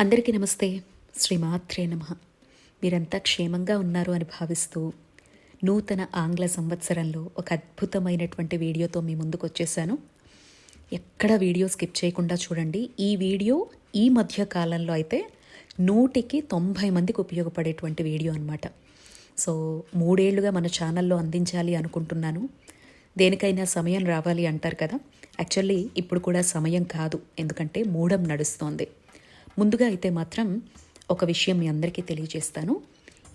అందరికీ నమస్తే. శ్రీమాత్రే నమః. మీరంతా క్షేమంగా ఉన్నారు అని భావిస్తూ నూతన ఆంగ్ల సంవత్సరంలో ఒక అద్భుతమైనటువంటి వీడియోతో మీ ముందుకు వచ్చేసాను. ఎక్కడ వీడియో స్కిప్ చేయకుండా చూడండి. ఈ వీడియో ఈ మధ్య కాలంలో అయితే 100కి 90 మందికి ఉపయోగపడేటువంటి వీడియో అనమాట. సో 3 ఏళ్లుగా మన ఛానల్లో అందించాలి అనుకుంటున్నాను. దేనికైనా సమయం రావాలి అంటారు కదా. యాక్చువల్లీ ఇప్పుడు కూడా సమయం కాదు, ఎందుకంటే మూఢం నడుస్తోంది. ముందుగా అయితే మాత్రం ఒక విషయం మీ అందరికీ తెలియజేస్తాను.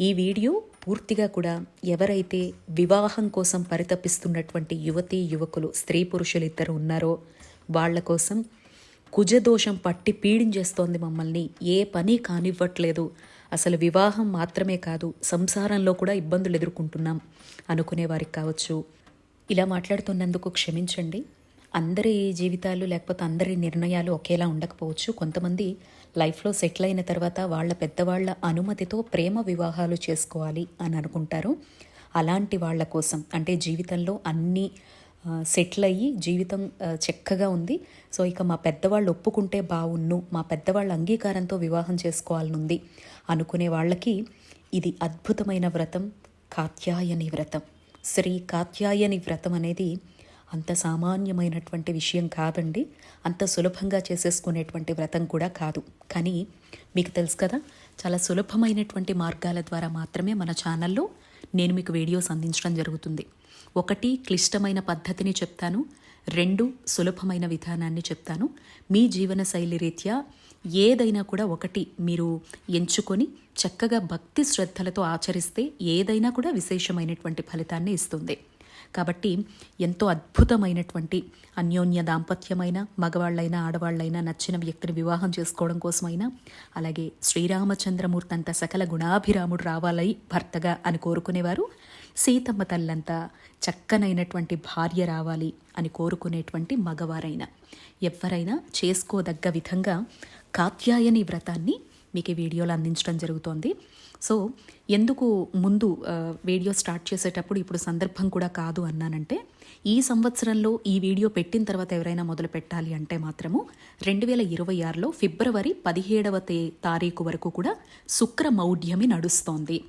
ఈ వీడియో పూర్తిగా కూడా ఎవరైతే వివాహం కోసం పరితపిస్తున్నటువంటి యువతీ యువకులు, స్త్రీ పురుషులు ఇద్దరు ఉన్నారో వాళ్ళ కోసం. కుజదోషం పట్టి పీడించేస్తోంది మమ్మల్ని, ఏ పని కానివ్వట్లేదు, అసలు వివాహం మాత్రమే కాదు సంసారంలో కూడా ఇబ్బందులు ఎదుర్కొంటున్నాం అనుకునే వారికి కావచ్చు. ఇలా మాట్లాడుతున్నందుకు క్షమించండి. అందరి జీవితాలు లేకపోతే అందరి నిర్ణయాలు ఒకేలా ఉండకపోవచ్చు. కొంతమంది లైఫ్లో సెటిల్ అయిన తర్వాత వాళ్ళ పెద్దవాళ్ల అనుమతితో ప్రేమ వివాహాలు చేసుకోవాలి అని అనుకుంటారు. అలాంటి వాళ్ళ కోసం, అంటే జీవితంలో అన్నీ సెటిల్ అయ్యి జీవితం చక్కగా ఉంది, సో ఇక మా పెద్దవాళ్ళు ఒప్పుకుంటే బావున్ను, మా పెద్దవాళ్ళ అంగీకారంతో వివాహం చేసుకోవాలనుంది అనుకునే వాళ్ళకి ఇది అద్భుతమైన వ్రతం, కాత్యాయని వ్రతం. శ్రీ కాత్యాయని వ్రతం అనేది అంత సామాన్యమైనటువంటి విషయం కాదండి. అంత సులభంగా చేసేసుకునేటువంటి వ్రతం కూడా కాదు. కానీ మీకు తెలుసు కదా, చాలా సులభమైనటువంటి మార్గాల ద్వారా మాత్రమే మన ఛానల్లో నేను మీకు వీడియోస్ అందించడం జరుగుతుంది. 1 క్లిష్టమైన పద్ధతిని చెప్తాను, 2 సులభమైన విధానాన్ని చెప్తాను. మీ జీవన శైలి రీత్యా ఏదైనా కూడా ఒకటి మీరు ఎంచుకొని చక్కగా భక్తి శ్రద్ధలతో ఆచరిస్తే ఏదైనా కూడా విశేషమైనటువంటి ఫలితాన్ని ఇస్తుంది. కాబట్టి ఎంతో అద్భుతమైనటువంటి అన్యోన్య దాంపత్యమైన, మగవాళ్ళైనా ఆడవాళ్ళైనా నచ్చిన వ్యక్తిని వివాహం చేసుకోవడం కోసమైనా, అలాగే శ్రీరామచంద్రమూర్తి అంత సకల గుణాభిరాముడు రావాలై భర్తగా అని కోరుకునేవారు, సీతమ్మ తల్లంతా చక్కనైనటువంటి భార్య రావాలి అని కోరుకునేటువంటి మగవారైనా ఎవరైనా చేసుకోదగ్గ విధంగా కాత్యాయని వ్రతాన్ని మీకు ఈ వీడియోలో అందించడం జరుగుతోంది. సో ఎందుకు ముందు వీడియో స్టార్ట్ చేసేటప్పుడు ఇప్పుడు సందర్భం కూడా కాదు అన్నానంటే, ఈ సంవత్సరంలో ఈ వీడియో పెట్టిన తర్వాత ఎవరైనా మొదలు పెట్టాలి అంటే మాత్రము 2026లో ఫిబ్రవరి 17వ తారీఖు వరకు కూడా శుక్ర మౌఢ్యమి నడుస్తోంది.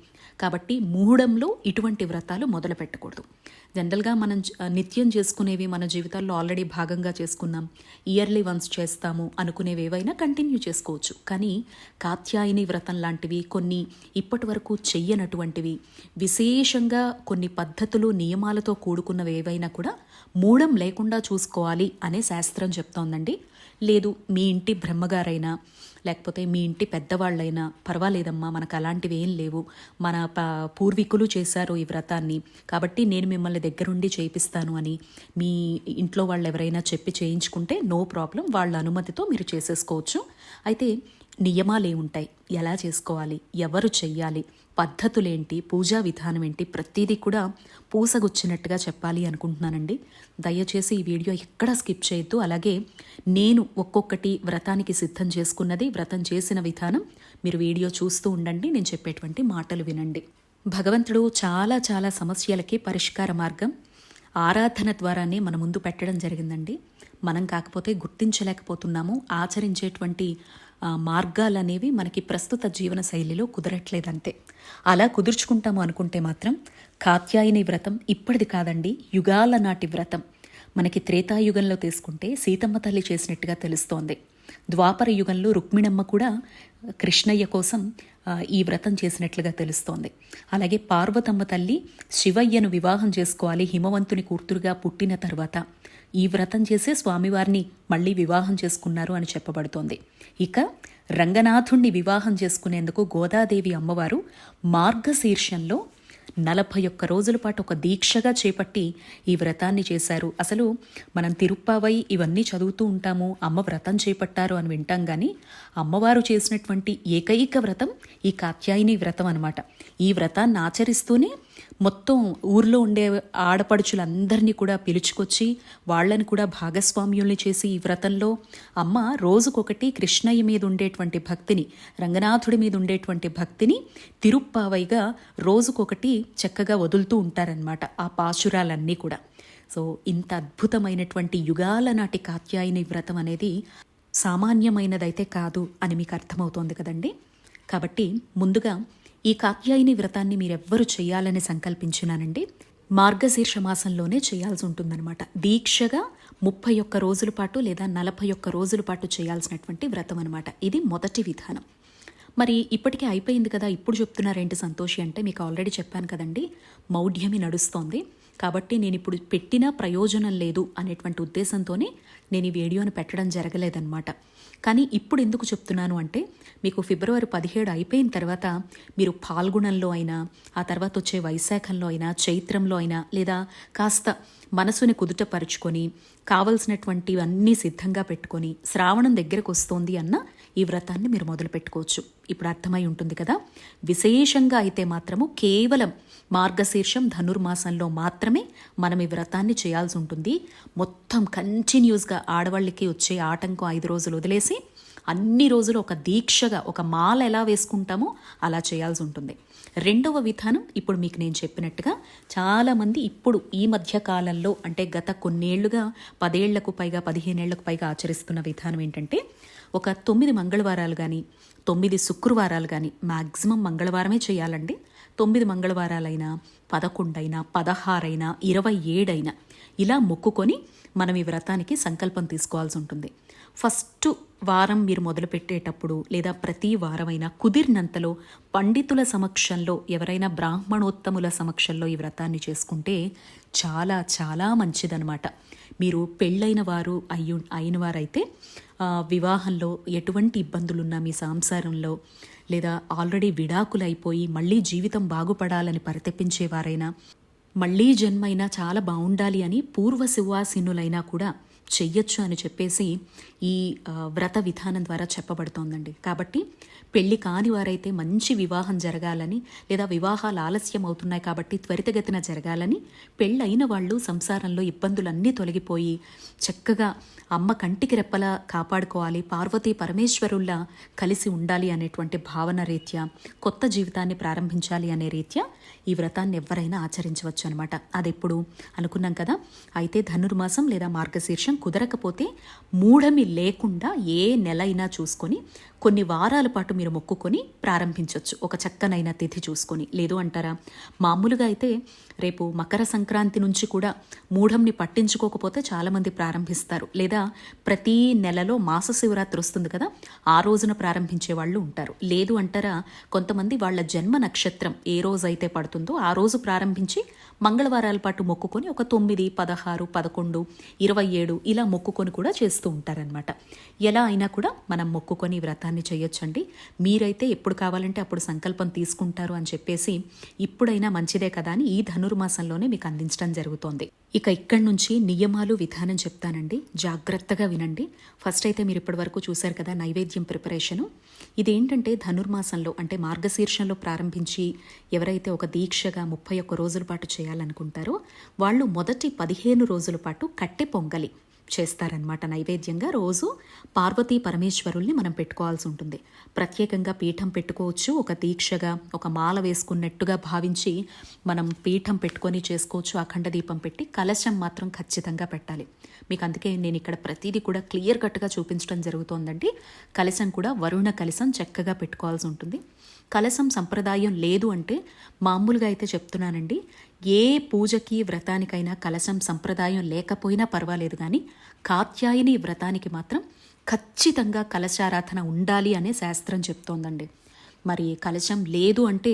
కాబట్టి మూఢంలో ఇటువంటి వ్రతాలు మొదలు పెట్టకూడదు. జనరల్గా మనం నిత్యం చేసుకునేవి మన జీవితాల్లో ఆల్రెడీ భాగంగా చేసుకున్నాం, ఇయర్లీ వన్స్ చేస్తాము అనుకునేవి ఏవైనా కంటిన్యూ చేసుకోవచ్చు. కానీ కాత్యాయని వ్రతం లాంటివి కొన్ని ఇప్పటి వరకు చెయ్యనటువంటివి, విశేషంగా కొన్ని పద్ధతులు నియమాలతో కూడుకున్నవి ఏవైనా కూడా మూఢం లేకుండా చూసుకోవాలి అనే శాస్త్రం చెప్తోందండి. లేదు మీ ఇంటి బ్రహ్మగారైనా లేకపోతే మీ ఇంటి పెద్దవాళ్ళైనా పర్వాలేదమ్మా, మనకు అలాంటివి ఏం లేవు, మన పూర్వీకులు చేశారు ఈ వ్రతాన్ని కాబట్టి నేను మిమ్మల్ని దగ్గరుండి చేయిస్తాను అని మీ ఇంట్లో వాళ్ళు ఎవరైనా చెప్పి చేయించుకుంటే నో ప్రాబ్లం, వాళ్ళ అనుమతితో మీరు చేసేసుకోవచ్చు. అయితే నియమాలు ఏముంటాయి, ఎలా చేసుకోవాలి, ఎవరు చెయ్యాలి, పద్ధతులేంటి, పూజా విధానం ఏంటి, ప్రతిదీ కూడా పూసగుచ్చినట్టుగా చెప్పాలి అనుకుంటున్నానండి. దయచేసి ఈ వీడియో ఎక్కడా స్కిప్ చేయొద్దు. అలాగే నేను ఒక్కొక్కటి వ్రతానికి సిద్ధం చేసుకున్నది, వ్రతం చేసిన విధానం మీరు వీడియో చూస్తూ ఉండండి, నేను చెప్పేటువంటి మాటలు వినండి. భగవంతుడు చాలా చాలా సమస్యలకి పరిష్కార మార్గం ఆరాధన ద్వారానే మన ముందు పెట్టడం జరిగిందండి. మనం కాకపోతే గుర్తించలేకపోతున్నాము, ఆచరించేటువంటి మార్గాలు అనేవి మనకి ప్రస్తుత జీవన శైలిలో కుదరట్లేదంతే. అలా కుదుర్చుకుంటాము అనుకుంటే మాత్రం కాత్యాయని వ్రతం ఇప్పటిది కాదండి, యుగాల నాటి వ్రతం. మనకి త్రేతాయుగంలో తీసుకుంటే సీతమ్మ తల్లి చేసినట్టుగా తెలుస్తోంది. ద్వాపర యుగంలో రుక్మిణమ్మ కూడా కృష్ణయ్య కోసం ఈ వ్రతం చేసినట్లుగా తెలుస్తోంది. అలాగే పార్వతమ్మ తల్లి శివయ్యను వివాహం చేసుకోవాలి హిమవంతుని కూతురుగా పుట్టిన తర్వాత ఈ వ్రతం చేసే స్వామివారిని మళ్ళీ వివాహం చేసుకున్నారు అని చెప్పబడుతోంది. ఇక రంగనాథుణ్ణి వివాహం చేసుకునేందుకు గోదాదేవి అమ్మవారు మార్గశీర్షంలో 41 రోజుల పాటు ఒక దీక్షగా చేపట్టి ఈ వ్రతాన్ని చేశారు. అసలు మనం తిరుప్పావై ఇవన్నీ చదువుతూ ఉంటాము, అమ్మ వ్రతం చేపట్టారు అని వింటాం, కానీ అమ్మవారు చేసినటువంటి ఏకైక వ్రతం ఈ కాత్యాయని వ్రతం అనమాట. ఈ వ్రతాన్ని ఆచరిస్తూనే మొత్తం ఊర్లో ఉండే ఆడపడుచులందరినీ కూడా పిలుచుకొచ్చి వాళ్ళని కూడా భాగస్వామ్యుల్ని చేసి ఈ వ్రతంలో అమ్మ రోజుకొకటి కృష్ణయ్య మీద ఉండేటువంటి భక్తిని, రంగనాథుడి మీద ఉండేటువంటి భక్తిని తిరుప్పావైగా రోజుకొకటి చక్కగా వదులుతూ ఉంటారనమాట ఆ పాశురాలన్నీ కూడా. సో ఇంత అద్భుతమైనటువంటి యుగాల నాటి కాత్యాయని వ్రతం అనేది సామాన్యమైనదైతే కాదు అని మీకు అర్థమవుతోంది కదండి. కాబట్టి ముందుగా ఈ కాత్యాయని వ్రతాన్ని మీరెవ్వరు చేయాలని సంకల్పించినానండి, మార్గశీర్ష మాసంలోనే చేయాల్సి ఉంటుందన్నమాట. దీక్షగా 31 రోజుల పాటు లేదా 41 రోజుల పాటు చేయాల్సినటువంటి వ్రతం అనమాట. ఇది మొదటి విధానం. మరి ఇప్పటికే అయిపోయింది కదా, ఇప్పుడు చెప్తున్నారేంటి సంతోషి అంటే, మీకు ఆల్రెడీ చెప్పాను కదండి, మౌఢ్యమి నడుస్తోంది కాబట్టి నేను ఇప్పుడు పెట్టినా ప్రయోజనం లేదు అనేటువంటి ఉద్దేశంతోనే నేను ఈ వీడియోని పెట్టడం జరగలేదన్నమాట. కానీ ఇప్పుడు ఎందుకు చెప్తున్నాను అంటే, మీకు ఫిబ్రవరి 17 అయిపోయిన తర్వాత మీరు పాల్గొనంలో అయినా, ఆ తర్వాత వచ్చే వైశాఖంలో అయినా, చైత్రంలో అయినా, లేదా కాస్త మనసుని కుదుటపరుచుకొని కావలసినటువంటివన్నీ సిద్ధంగా పెట్టుకొని శ్రావణం దగ్గరకు వస్తోంది అన్న ఈ వ్రతాన్ని మీరు మొదలు పెట్టుకోవచ్చు. ఇప్పుడు అర్థమై ఉంటుంది కదా. విశేషంగా అయితే మాత్రము కేవలం మార్గశీర్షం ధనుర్మాసంలో మాత్రమే మనం ఈ వ్రతాన్ని చేయాల్సి ఉంటుంది. మొత్తం కంటిన్యూస్గా ఆడవాళ్ళకి వచ్చే ఆటంకం 5 రోజులు వదిలేసి అన్ని రోజులు ఒక దీక్షగా ఒక మాల ఎలా వేసుకుంటామో అలా చేయాల్సి ఉంటుంది. రెండవ విధానం ఇప్పుడు మీకు నేను చెప్పినట్టుగా చాలామంది ఇప్పుడు ఈ మధ్య కాలంలో అంటే గత కొన్నేళ్లుగా 10 ఏళ్లకు పైగా 15 ఏళ్లకు పైగా ఆచరిస్తున్న విధానం ఏంటంటే, ఒక 9 మంగళవారాలు కానీ 9 శుక్రవారాలు కానీ, మ్యాక్సిమం మంగళవారమే చేయాలండి. 9 మంగళవారాలైనా 11 అయినా 16 అయినా 27 అయినా ఇలా మొక్కుకొని మనం ఈ వ్రతానికి సంకల్పం తీసుకోవాల్సి ఉంటుంది. ఫస్ట్ వారం మీరు మొదలు పెట్టేటప్పుడు లేదా ప్రతి వారమైనా కుదిరినంతలో పండితుల సమక్షంలో, ఎవరైనా బ్రాహ్మణోత్తముల సమక్షంలో ఈ వ్రతాన్ని చేసుకుంటే చాలా చాలా మంచిదనమాట. మీరు పెళ్ళైన వారు అయిన వారైతే వివాహంలో ఎటువంటి ఇబ్బందులున్నా మీ సంసారంలో, లేదా ఆల్రెడీ విడాకులైపోయి మళ్ళీ జీవితం బాగుపడాలని పరితపించేవారైనా, మళ్ళీ జన్మైనా చాలా బాగుండాలి అని పూర్వ సువాసినులైనా కూడా చెయ్యొచ్చు అని చెప్పేసి ఈ వ్రత విధానం ద్వారా చెప్పబడుతోందండి. కాబట్టి పెళ్లి కాని వారైతే మంచి వివాహం జరగాలని, లేదా వివాహాలు ఆలస్యం అవుతున్నాయి కాబట్టి త్వరితగతిన జరగాలని, పెళ్ళైన వాళ్ళు సంసారంలో ఇబ్బందులన్నీ తొలగిపోయి చక్కగా అమ్మ కంటికి రెప్పలా కాపాడుకోవాలి, పార్వతీ పరమేశ్వరుల్లా కలిసి ఉండాలి అనేటువంటి భావన రీత్యా, కొత్త జీవితాన్ని ప్రారంభించాలి అనే రీత్యా ఈ వ్రతాన్ని ఎవరైనా ఆచరించవచ్చు అనమాట. అది ఎప్పుడు అనుకున్నాం కదా. అయితే ధనుర్మాసం లేదా మార్గశీర్షం కుదరకపోతే మూఢమి లేకుండా ఏ నెల అయినా చూసుకొని కొన్ని వారాల పాటు మీరు మొక్కుకొని ప్రారంభించవచ్చు, ఒక చక్కనైన తిథి చూసుకొని. లేదు అంటారా, మామూలుగా అయితే రేపు మకర సంక్రాంతి నుంచి కూడా మూఢంని పట్టించుకోకపోతే చాలామంది ప్రారంభిస్తారు, లేదా ప్రతి నెలలో మాస శివరాత్రి వస్తుంది కదా, ఆ రోజున ప్రారంభించే వాళ్ళు ఉంటారు. లేదు అంటారా, కొంతమంది వాళ్ళ జన్మ నక్షత్రం ఏ రోజైతే పడుతుందో ఆ రోజు ప్రారంభించి మంగళవారాల పాటు మొక్కుకొని ఒక 9, 16, 11, 27 ఇలా మొక్కుకొని కూడా చేస్తూ ఉంటారనమాట. ఎలా అయినా కూడా మనం మొక్కుకొని వ్రతాన్ని చేయొచ్చండి. మీరైతే ఎప్పుడు కావాలంటే అప్పుడు సంకల్పం తీసుకుంటారు అని చెప్పేసి ఇప్పుడైనా మంచిదే కదా అని ఈ ధనుర్మాసంలోనే మీకు అందించడం జరుగుతోంది. ఇక ఇక్కడి నుంచి నియమాలు విధానం చెప్తానండి, జాగ్రత్తగా వినండి. ఫస్ట్ అయితే మీరు ఇప్పటి వరకు చూశారు కదా నైవేద్యం ప్రిపరేషను. ఇదేంటంటే ధనుర్మాసంలో అంటే మార్గశీర్షంలో ప్రారంభించి ఎవరైతే ఒక దీక్షగా 31 రోజుల పాటు చేయాలనుకుంటారో వాళ్ళు మొదటి 15 రోజుల పాటు కట్టె పొంగలి చేస్తారనమాట. నైవేద్యంగా రోజు పార్వతీ పరమేశ్వరుల్ని మనం పెట్టుకోవాల్సి ఉంటుంది. ప్రత్యేకంగా పీఠం పెట్టుకోవచ్చు, ఒక దీక్షగా ఒక మాల వేసుకున్నట్టుగా భావించి మనం పీఠం పెట్టుకొని చేసుకోవచ్చు. అఖండ దీపం పెట్టి కలశం మాత్రం ఖచ్చితంగా పెట్టాలి. మీకు అందుకే నేను ఇక్కడ ప్రతిదీ కూడా క్లియర్ కట్గా చూపించడం జరుగుతోందండి. కలశం కూడా వరుణ కలశం చక్కగా పెట్టుకోవాల్సి ఉంటుంది. కలశం సంప్రదాయం లేదు అంటే మామూలుగా అయితే చెప్తున్నానండి, ఏ పూజకి వ్రతానికైనా కలశం సంప్రదాయం లేకపోయినా పర్వాలేదు, కానీ కాత్యాయని వ్రతానికి మాత్రం ఖచ్చితంగా కలశారాధన ఉండాలి అనే శాస్త్రం చెప్తోందండి. మరి కలశం లేదు అంటే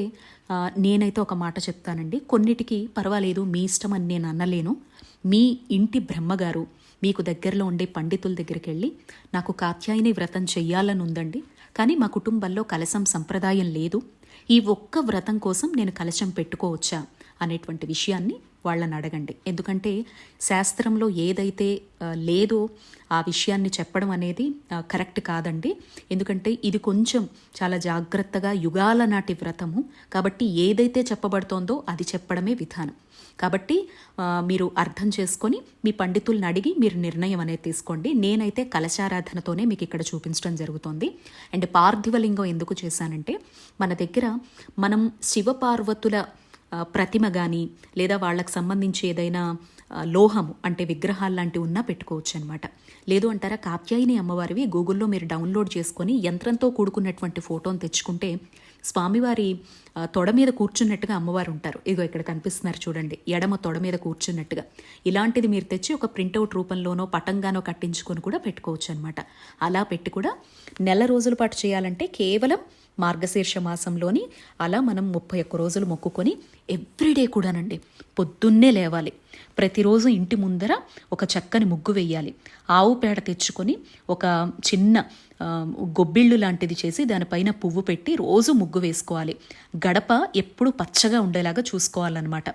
నేనైతే ఒక మాట చెప్తానండి, కొన్నిటికి పర్వాలేదు మీ ఇష్టం అని నేను అనలేను. మీ ఇంటి బ్రహ్మగారు మీకు దగ్గరలో ఉండే పండితుల దగ్గరికి వెళ్ళి నాకు కాత్యాయని వ్రతం చెయ్యాలని ఉందండి, కానీ మా కుటుంబంలో కలశం సంప్రదాయం లేదు, ఈ ఒక్క వ్రతం కోసం నేను కలశం పెట్టుకోవచ్చా అనేటువంటి విషయాన్ని వాళ్ళని అడగండి. ఎందుకంటే శాస్త్రంలో ఏదైతే లేదో ఆ విషయాన్ని చెప్పడం అనేది కరెక్ట్ కాదండి. ఎందుకంటే ఇది కొంచెం చాలా జాగ్రత్తగా యుగాల నాటి వ్రతము కాబట్టి ఏదైతే చెప్పబడుతోందో అది చెప్పడమే విధానం. కాబట్టి మీరు అర్థం చేసుకొని మీ పండితుల్ని అడిగి మీరు నిర్ణయం అనేది తీసుకోండి. నేనైతే కలశారాధనతోనే మీకు ఇక్కడ చూపించడం జరుగుతోంది. అండ్ పార్థివలింగం ఎందుకు చేశానంటే, మన దగ్గర మనం శివపార్వతుల ప్రతిమ కానీ లేదా వాళ్ళకు సంబంధించి ఏదైనా లోహము అంటే విగ్రహాలు లాంటివి ఉన్నా పెట్టుకోవచ్చు అనమాట. లేదు అంటారా, కాత్యాయని అమ్మవారివి గూగుల్లో మీరు డౌన్లోడ్ చేసుకొని యంత్రంతో కూడుకున్నటువంటి ఫోటోని తెచ్చుకుంటే స్వామివారి తొడ మీద కూర్చున్నట్టుగా అమ్మవారు ఉంటారు. ఇదిగో ఇక్కడ కనిపిస్తున్నారు చూడండి, ఎడమ తొడ మీద కూర్చున్నట్టుగా. ఇలాంటిది మీరు తెచ్చి ఒక ప్రింటౌట్ రూపంలోనో పటంగానో కట్టించుకొని కూడా పెట్టుకోవచ్చు అనమాట. అలా పెట్టి కూడా నెల రోజుల పాటు చేయాలంటే కేవలం మార్గశీర్ష మాసంలోని అలా మనం 31 రోజులు మొక్కుకొని ఎవ్రీడే కూడానండి పొద్దున్నే లేవాలి. ప్రతిరోజు ఇంటి ముందర ఒక చక్కని ముగ్గు వేయాలి. ఆవు పేడ తెచ్చుకొని ఒక చిన్న గొబ్బిళ్ళు లాంటిది చేసి దానిపైన పువ్వు పెట్టి రోజు ముగ్గు వేసుకోవాలి. గడప ఎప్పుడు పచ్చగా ఉండేలాగా చూసుకోవాలన్నమాట.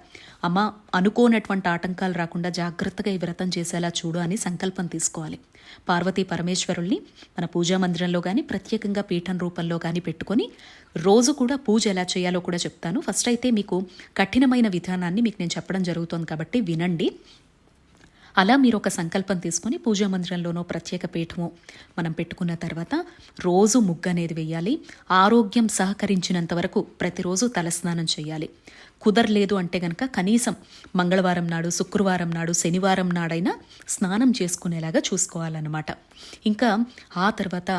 అమ్మ, అనుకోనటువంటి ఆటంకాలు రాకుండా జాగ్రత్తగా ఈ వ్రతం చేసేలా చూడు అని సంకల్పం తీసుకోవాలి. పార్వతీ పరమేశ్వరుల్ని మన పూజా మందిరంలో కానీ ప్రత్యేకంగా పీఠం రూపంలో కానీ పెట్టుకొని రోజు కూడా పూజ ఎలా చేయాలో కూడా చెప్తాను. ఫస్ట్ అయితే మీకు కఠినమైన విధానాన్ని మీకు నేను చెప్పడం జరుగుతోంది కాబట్టి వినండి. అలా మీరు ఒక సంకల్పం తీసుకొని పూజా మందిరంలోనో ప్రత్యేక పీఠమో మనం పెట్టుకున్న తర్వాత రోజు ముగ్గు అనేది వేయాలి. ఆరోగ్యం సహకరించినంత వరకు ప్రతిరోజు తలస్నానం చేయాలి. కుదరలేదు అంటే గనక కనీసం మంగళవారం నాడు, శుక్రవారం నాడు, శనివారం నాడైనా స్నానం చేసుకునేలాగా చూసుకోవాలన్నమాట. ఇంకా ఆ తర్వాత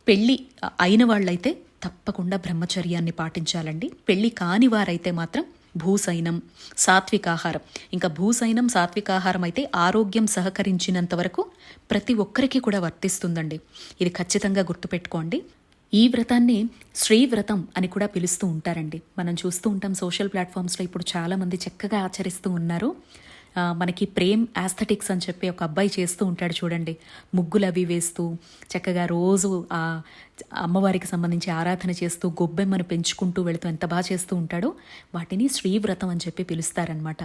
పెళ్ళి అయిన వాళ్ళైతే తప్పకుండా బ్రహ్మచర్యాన్ని పాటించాలండి. పెళ్ళి కాని వారైతే మాత్రం భూసైనం, సాత్వికాహారం. ఇంకా భూసైనం, సాత్వికాహారం అయితే ఆరోగ్యం సహకరించినంత వరకు ప్రతి ఒక్కరికి కూడా వర్తిస్తుందండి. ఇది ఖచ్చితంగా గుర్తుపెట్టుకోండి. ఈ వ్రతాన్ని శ్రీవ్రతం అని కూడా పిలుస్తూ ఉంటారండి. మనం చూస్తూ ఉంటాం సోషల్ ప్లాట్ఫామ్స్లో ఇప్పుడు చాలామంది చక్కగా ఆచరిస్తూ ఉన్నారు. మనకి ప్రేమ్ యాస్థెటిక్స్ అని చెప్పి ఒక అబ్బాయి చేస్తూ ఉంటాడు చూడండి, ముగ్గులు అవి వేస్తూ చక్కగా రోజు ఆ అమ్మవారికి సంబంధించి ఆరాధన చేస్తూ గొబ్బెమ్మను పెంచుకుంటూ వెళుతూ ఎంత బాగా చేస్తూ ఉంటాడో వాటిని శ్రీవ్రతం అని చెప్పి పిలుస్తారనమాట.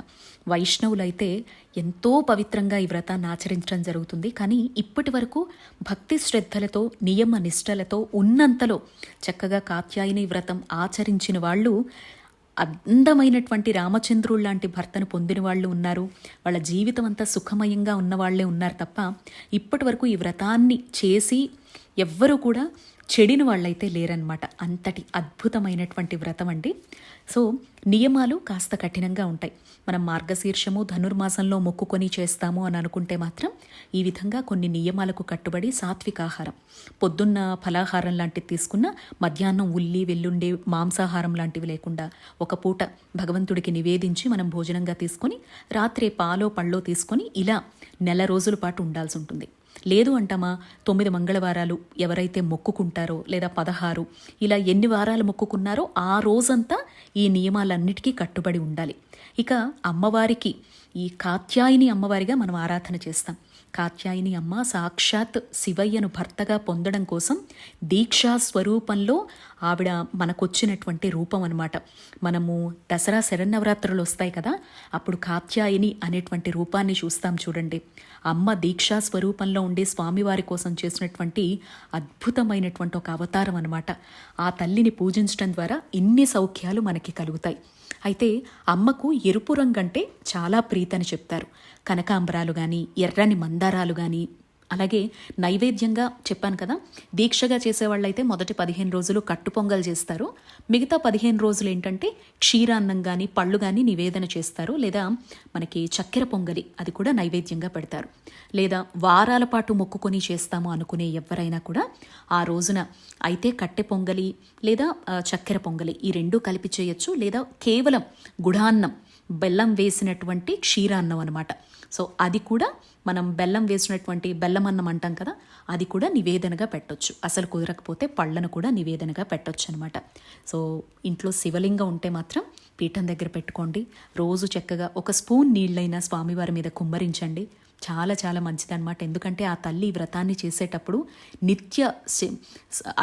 వైష్ణవులైతే ఎంతో పవిత్రంగా ఈ వ్రతాన్ని ఆచరించడం జరుగుతుంది. కానీ ఇప్పటి వరకు భక్తి శ్రద్ధలతో, నియమ నిష్టలతో ఉన్నంతలో చక్కగా కాత్యాయని వ్రతం ఆచరించిన వాళ్ళు అందమైనటువంటి రామచంద్రుడు లాంటి భర్తను పొందిన వాళ్ళు ఉన్నారు. వాళ్ళ జీవితం అంతా సుఖమయంగా ఉన్నవాళ్లే ఉన్నారు తప్ప ఇప్పటి వరకు ఈ వ్రతాన్ని చేసి ఎవ్వరూ కూడా చెడిన వాళ్ళైతే లేరనమాట. అంతటి అద్భుతమైనటువంటి వ్రతం అండి. సో నియమాలు కాస్త కఠినంగా ఉంటాయి. మనం మార్గశీర్షము ధనుర్మాసంలో మొక్కుకొని చేస్తాము అని అనుకుంటే మాత్రం ఈ విధంగా కొన్ని నియమాలకు కట్టుబడి సాత్వికాహారం, పొద్దున్న ఫలాహారం లాంటివి తీసుకున్న మధ్యాహ్నం ఉల్లి వెల్లుండి మాంసాహారం లాంటివి లేకుండా ఒక పూట భగవంతుడికి నివేదించి మనం భోజనంగా తీసుకొని రాత్రి పాలో పళ్ళో తీసుకొని ఇలా నెల రోజుల పాటు ఉండాల్సి ఉంటుంది. లేదు అంటామా 9 మంగళవారాలు ఎవరైతే మొక్కుకుంటారో లేదా 16 ఇలా ఎన్ని వారాలు మొక్కుకున్నారో ఆ రోజంతా ఈ నియమాలన్నిటికీ కట్టుబడి ఉండాలి. ఇక అమ్మవారికి ఈ కాత్యాయని అమ్మవారిగా మనం ఆరాధన చేస్తాం. కాత్యాయని అమ్మ సాక్షాత్ శివయ్యను భర్తగా పొందడం కోసం దీక్షా స్వరూపంలో ఆవిడ మనకొచ్చినటువంటి రూపం అనమాట. మనము దసరా శరన్నవరాత్రులు వస్తాయి కదా, అప్పుడు కాత్యాయని అనేటువంటి రూపాన్ని చూస్తాం చూడండి. అమ్మ దీక్షా స్వరూపంలో ఉండే స్వామివారి కోసం చేసినటువంటి అద్భుతమైనటువంటి ఒక అవతారం అనమాట. ఆ తల్లిని పూజించడం ద్వారా ఇన్ని సౌఖ్యాలు మనకి కలుగుతాయి. అయితే అమ్మకు ఎరుపు రంగు అంటే చాలా ప్రీతని చెప్తారు. కనకాంబరాలు కానీ, ఎర్రని మందారాలు కానీ, అలాగే నైవేద్యంగా చెప్పాను కదా, దీక్షగా చేసేవాళ్ళైతే మొదటి 15 రోజులు కట్టు పొంగల్ చేస్తారు. మిగతా 15 రోజులు ఏంటంటే క్షీరాన్నం కానీ పళ్ళు కానీ నివేదన చేస్తారు. లేదా మనకి చక్కెర పొంగలి అది కూడా నైవేద్యంగా పెడతారు. లేదా వారాల పాటు మొక్కుకొని చేస్తాము అనుకునే ఎవరైనా కూడా ఆ రోజున అయితే కట్టె పొంగలి లేదా చక్కెర పొంగలి ఈ రెండూ కలిపి చేయొచ్చు. లేదా కేవలం గుడాన్నం, బెల్లం వేసినటువంటి క్షీరాన్నం అనమాట. సో అది కూడా మనం బెల్లం వేసినటువంటి బెల్లం అన్నం అంటాం కదా, అది కూడా నివేదనగా పెట్టొచ్చు. అసలు కుదరకపోతే పళ్ళను కూడా నివేదనగా పెట్టొచ్చు అనమాట. సో ఇంట్లో శివలింగం ఉంటే మాత్రం పీఠం దగ్గర పెట్టుకోండి. రోజు చక్కగా ఒక స్పూన్ నీళ్ళైనా స్వామివారి మీద కుమ్మరించండి. చాలా చాలా మంచిదన్నమాట. ఎందుకంటే ఆ తల్లి వ్రతాన్ని చేసేటప్పుడు నిత్య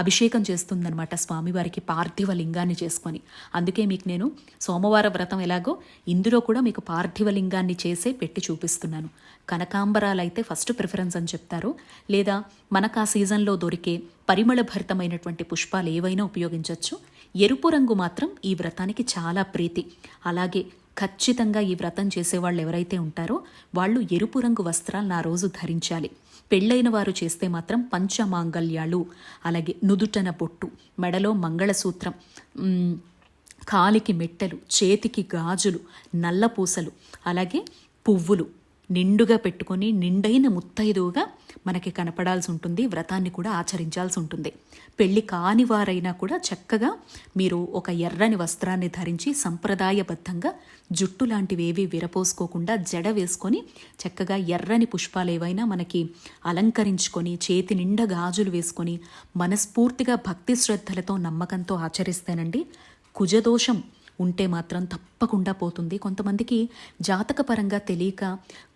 అభిషేకం చేస్తుందన్నమాట స్వామివారికి పార్థివ లింగాన్ని చేసుకొని. అందుకే మీకు నేను సోమవార వ్రతం ఎలాగో ఇందులో కూడా మీకు పార్థివ లింగాన్ని చేసే పెట్టి చూపిస్తున్నాను. కనకాంబరాలు అయితే ఫస్ట్ ప్రిఫరెన్స్ అని చెప్తారు. లేదా మనకు ఆ సీజన్లో దొరికే పరిమళ భరితమైనటువంటి పుష్పాలు ఏవైనా ఉపయోగించవచ్చు. ఎరుపు రంగు మాత్రం ఈ వ్రతానికి చాలా ప్రీతి. అలాగే ఖచ్చితంగా ఈ వ్రతం చేసేవాళ్ళు ఎవరైతే ఉంటారో వాళ్ళు ఎరుపు రంగు వస్త్రాలను ఆ రోజు ధరించాలి. పెళ్ళైన వారు చేస్తే మాత్రం పంచమాంగళ్యాలు, అలాగే నుదుటన బొట్టు, మెడలో మంగళసూత్రం, కాలికి మెట్టెలు, చేతికి గాజులు, నల్లపూసలు, అలాగే పువ్వులు నిండుగా పెట్టుకొని నిండైన ముత్తైదువుగా మనకి కనపడాల్సి ఉంటుంది. వ్రతాన్ని కూడా ఆచరించాల్సి ఉంటుంది. పెళ్లి కాని వారైనా కూడా చక్కగా మీరు ఒక ఎర్రని వస్త్రాన్ని ధరించి సంప్రదాయబద్ధంగా జుట్టు లాంటివేవి విరపోసుకోకుండా జడ వేసుకొని చక్కగా ఎర్రని పుష్పాలు ఏవైనా మనకి అలంకరించుకొని చేతి నిండా గాజులు వేసుకొని మనస్ఫూర్తిగా భక్తి శ్రద్ధలతో నమ్మకంతో ఆచరిస్తేనండి కుజదోషం ఉంటే మాత్రం తప్పకుండా పోతుంది. కొంతమందికి జాతకపరంగా తెలియక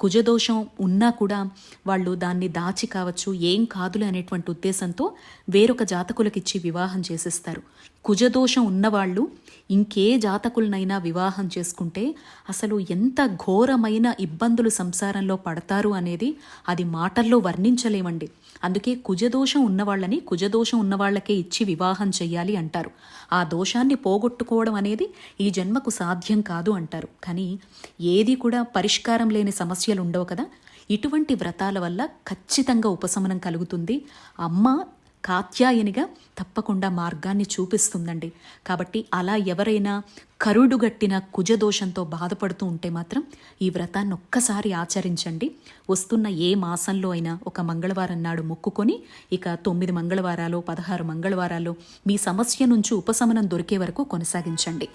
కుజదోషం ఉన్నా కూడా వాళ్ళు దాన్ని దాచి కావచ్చు, ఏం కాదులే అనేటువంటి ఉద్దేశంతో వేరొక జాతకులకిచ్చి వివాహం చేసేస్తారు. కుజదోషం ఉన్నవాళ్ళు ఇంకే జాతకులనైనా వివాహం చేసుకుంటే అసలు ఎంత ఘోరమైన ఇబ్బందులు సంసారంలో పడతారు అనేది అది మాటల్లో వర్ణించలేమండి. అందుకే కుజదోషం ఉన్నవాళ్ళని కుజదోషం ఉన్నవాళ్లకే ఇచ్చి వివాహం చెయ్యాలి అంటారు. ఆ దోషాన్ని పోగొట్టుకోవడం అనేది ఈ జన్మకు సాధ్యం కాదు అంటారు. కానీ ఏది కూడా పరిష్కారం లేని సమస్యలు ఉండవు కదా. ఇటువంటి వ్రతాల వల్ల ఖచ్చితంగా ఉపశమనం కలుగుతుంది. అమ్మ కాత్యాయనిగా తప్పకుండా మార్గాన్ని చూపిస్తుందండి. కాబట్టి అలా ఎవరైనా కరుడుగట్టిన కుజదోషంతో బాధపడుతూ ఉంటే మాత్రం ఈ వ్రతాన్ని ఒక్కసారి ఆచరించండి. వస్తున్న ఏ మాసంలో అయినా ఒక మంగళవారం నాడు మొక్కుకొని ఇక 9 మంగళవారాలు 16 మంగళవారాలు మీ సమస్య నుంచి ఉపశమనం దొరికే వరకు కొనసాగించండి.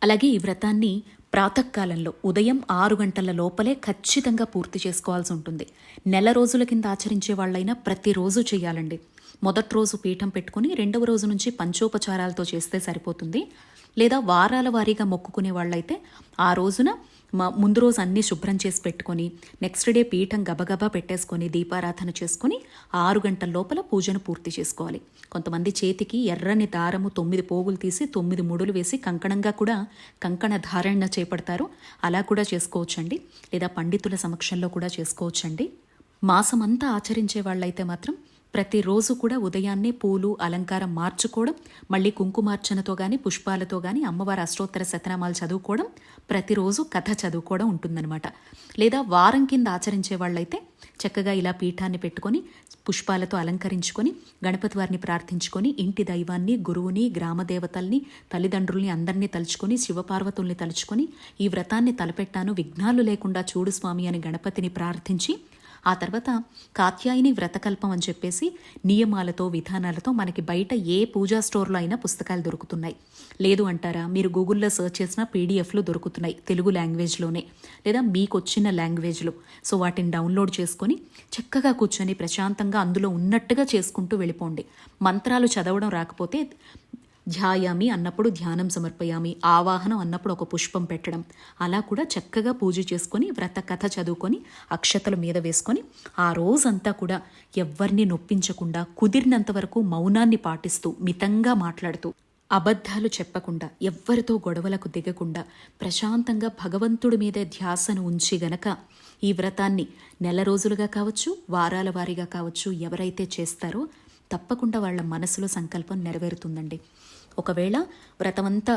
అలాగే ఈ వ్రతాన్ని ప్రాతకాలంలో ఉదయం 6 గంటల లోపలే ఖచ్చితంగా పూర్తి చేసుకోవాల్సి ఉంటుంది. నెల రోజుల కింద ఆచరించే వాళ్ళైనా ప్రతిరోజు చేయాలండి. మొదటి రోజు పీఠం పెట్టుకుని రెండవ రోజు నుంచి పంచోపచారాలతో చేస్తే సరిపోతుంది. లేదా వారాల వారీగా మొక్కుకునే వాళ్ళైతే ఆ రోజున ముందు రోజు అన్నీ శుభ్రం చేసి పెట్టుకొని నెక్స్ట్ డే పీఠం గబగబా పెట్టేసుకొని దీపారాధన చేసుకుని 6 గంటల లోపల పూజను పూర్తి చేసుకోవాలి. కొంతమంది చేతికి ఎర్రని దారము 9 పోగులు తీసి 9 ముడులు వేసి కంకణంగా కూడా కంకణ ధారణ చేపడతారు. అలా కూడా చేసుకోవచ్చండి. లేదా పండితుల సమక్షంలో కూడా చేసుకోవచ్చండి. మాసమంతా ఆచరించే వాళ్ళైతే మాత్రం ప్రతిరోజు కూడా ఉదయాన్నే పూలు అలంకారం మార్చుకోవడం, మళ్ళీ కుంకుమార్చనతో కానీ పుష్పాలతో కానీ అమ్మవారి అష్టోత్తర శతనామాలు చదువుకోవడం, ప్రతిరోజు కథ చదువుకోవడం ఉంటుందన్నమాట. లేదా వారం కింద ఆచరించే వాళ్ళైతే చక్కగా ఇలా పీఠాన్ని పెట్టుకొని పుష్పాలతో అలంకరించుకొని గణపతి వారిని ప్రార్థించుకొని ఇంటి దైవాన్ని, గురువుని, గ్రామదేవతల్ని, తల్లిదండ్రుల్ని అందరినీ తలుచుకొని శివపార్వతుల్ని తలుచుకొని ఈ వ్రతాన్ని తలపెట్టాను విఘ్నాలు లేకుండా చూడు స్వామి అని గణపతిని ప్రార్థించి ఆ తర్వాత కాత్యాయని వ్రతకల్పం అని చెప్పేసి నియమాలతో విధానాలతో మనకి బయట ఏ పూజా స్టోర్లో అయినా పుస్తకాలు దొరుకుతున్నాయి. లేదు అంటారా, మీరు గూగుల్లో సెర్చ్ చేసిన పీడిఎఫ్లు దొరుకుతున్నాయి తెలుగు లాంగ్వేజ్లోనే లేదా మీకు వచ్చిన లాంగ్వేజ్లో. సో వాటిని డౌన్లోడ్ చేసుకొని చక్కగా కూర్చొని ప్రశాంతంగా అందులో ఉన్నట్టుగా చేసుకుంటూ వెళ్ళిపోండి. మంత్రాలు చదవడం రాకపోతే ధ్యాయామి అన్నప్పుడు ధ్యానం సమర్పయామి, ఆవాహనం అన్నప్పుడు ఒక పుష్పం పెట్టడం, అలా కూడా చక్కగా పూజ చేసుకొని వ్రత కథ చదువుకొని అక్షతల మీద వేసుకొని ఆ రోజంతా కూడా ఎవ్వరిని నొప్పించకుండా కుదిరినంత వరకు మౌనాన్ని పాటిస్తూ మితంగా మాట్లాడుతూ అబద్ధాలు చెప్పకుండా ఎవ్వరితో గొడవలకు దిగకుండా ప్రశాంతంగా భగవంతుడి మీదే ధ్యాసను ఉంచి గనక ఈ వ్రతాన్ని నెల రోజులుగా కావచ్చు, వారాల వారీగా కావచ్చు ఎవరైతే చేస్తారో తప్పకుండా వాళ్ళ మనసులో సంకల్పం నెరవేరుతుందండి. ఒకవేళ వ్రతమంతా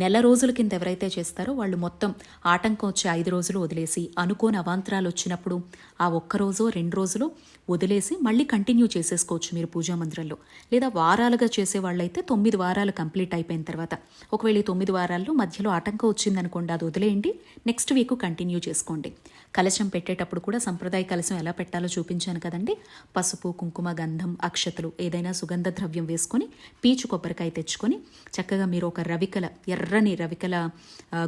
నెల రోజుల కింద ఎవరైతే చేస్తారో వాళ్ళు మొత్తం ఆటంకం వచ్చే 5 రోజులు వదిలేసి అనుకోని అవాంతరాలు వచ్చినప్పుడు ఆ 1 రోజో 2 రోజులు వదిలేసి మళ్ళీ కంటిన్యూ చేసేసుకోవచ్చు మీరు పూజా మందిరంలో. లేదా వారాలుగా చేసే వాళ్ళైతే 9 వారాలు కంప్లీట్ అయిపోయిన తర్వాత ఒకవేళ ఈ 9 వారాల్లో మధ్యలో ఆటంకం వచ్చిందనుకోండి, అది వదిలేయండి, నెక్స్ట్ వీక్ కంటిన్యూ చేసుకోండి. కలశం పెట్టేటప్పుడు కూడా సంప్రదాయ కలశం ఎలా పెట్టాలో చూపించాను కదండి. పసుపు, కుంకుమ, గంధం, అక్షతలు ఏదైనా సుగంధ ద్రవ్యం వేసుకొని పీచు కొబ్బరికాయ తెచ్చుకొని చక్కగా మీరు ఒక ఎర్రని రవికల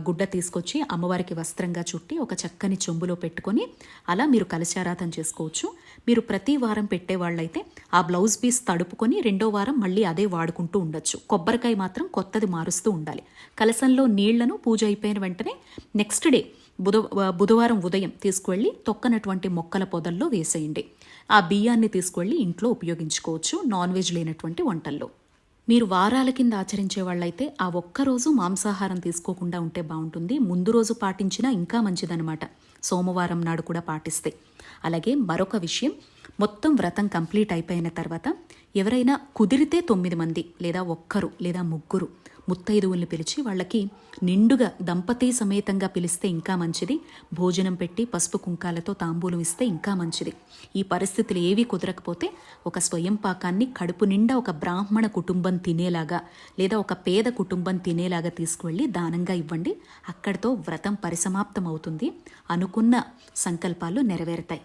గుడ్డ తీసుకొచ్చి అమ్మవారికి వస్త్రంగా చుట్టి ఒక చక్కని చెంబులో పెట్టుకొని అలా మీరు కలశారాధన చేసుకోవచ్చు. మీరు ప్రతి వారం పెట్టేవాళ్ళైతే ఆ బ్లౌజ్ పీస్ తడుపుకొని 2వ వారం మళ్ళీ అదే వాడుకుంటూ ఉండొచ్చు. కొబ్బరికాయ మాత్రం కొత్తది మారుస్తూ ఉండాలి. కలశంలో నీళ్లను పూజ అయిపోయిన వెంటనే నెక్స్ట్ డే బుధవారం ఉదయం తీసుకువెళ్ళి తొక్కనటువంటి మొక్కల పొదల్లో వేసేయండి. ఆ బియ్యాన్ని తీసుకువెళ్ళి ఇంట్లో ఉపయోగించుకోవచ్చు నాన్ వెజ్ లేనటువంటి వంటల్లో. మీరు వారాల కింద ఆచరించే వాళ్ళైతే ఆ ఒక్కరోజు మాంసాహారం తీసుకోకుండా ఉంటే బాగుంటుంది. ముందు రోజు పాటించినా ఇంకా మంచిదనమాట, సోమవారం నాడు కూడా పాటిస్తే. అలాగే మరొక విషయం, మొత్తం వ్రతం కంప్లీట్ అయిపోయిన తర్వాత ఎవరైనా కుదిరితే 9 మంది లేదా ఒక్కరు లేదా ముగ్గురు ముత్తైదువుల్ని పిలిచి వాళ్ళకి నిండుగా దంపతి సమేతంగా పిలిస్తే ఇంకా మంచిది. భోజనం పెట్టి పసుపు కుంకాలతో తాంబూలం ఇస్తే ఇంకా మంచిది. ఈ పరిస్థితులు ఏవి కుదరకపోతే ఒక స్వయం పాకాన్ని కడుపు నిండా ఒక బ్రాహ్మణ కుటుంబం తినేలాగా లేదా ఒక పేద కుటుంబం తినేలాగా తీసుకువెళ్ళి దానంగా ఇవ్వండి. అక్కడితో వ్రతం పరిసమాప్తం అవుతుంది. అనుకున్న సంకల్పాలు నెరవేరుతాయి.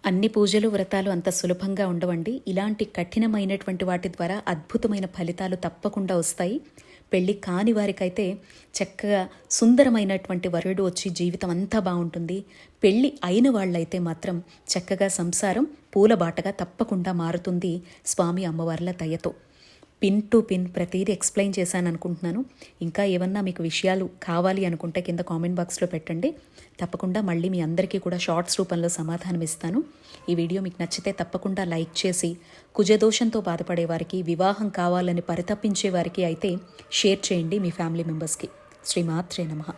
అన్ని పూజలు వ్రతాలు అంత సులభంగా ఉండవండి. ఇలాంటి కఠినమైనటువంటి వాటి ద్వారా అద్భుతమైన ఫలితాలు తప్పకుండా వస్తాయి. పెళ్ళి కాని వారికైతే చక్కగా సుందరమైనటువంటి వరుడు వచ్చి జీవితం అంతా బాగుంటుంది. పెళ్ళి అయిన వాళ్ళైతే మాత్రం చక్కగా సంసారం పూలబాటగా తప్పకుండా మారుతుంది స్వామి అమ్మవార్ల దయతో. పిన్ టు పిన్ ప్రతిదీ ఎక్స్ప్లెయిన్ చేశాను అనుకుంటున్నాను. ఇంకా ఏమన్నా మీకు విషయాలు కావాలి అనుకుంటే కింద కామెంట్ బాక్స్లో పెట్టండి. తప్పకుండా మళ్ళీ మీ అందరికీ కూడా షార్ట్స్ రూపంలో సమాధానం ఇస్తాను. ఈ వీడియో మీకు నచ్చితే తప్పకుండా లైక్ చేసి, కుజదోషంతో బాధపడే వారికి, వివాహం కావాలని పరితపించే వారికి అయితే షేర్ చేయండి మీ ఫ్యామిలీ మెంబర్స్కి. శ్రీమాత్రే నమః.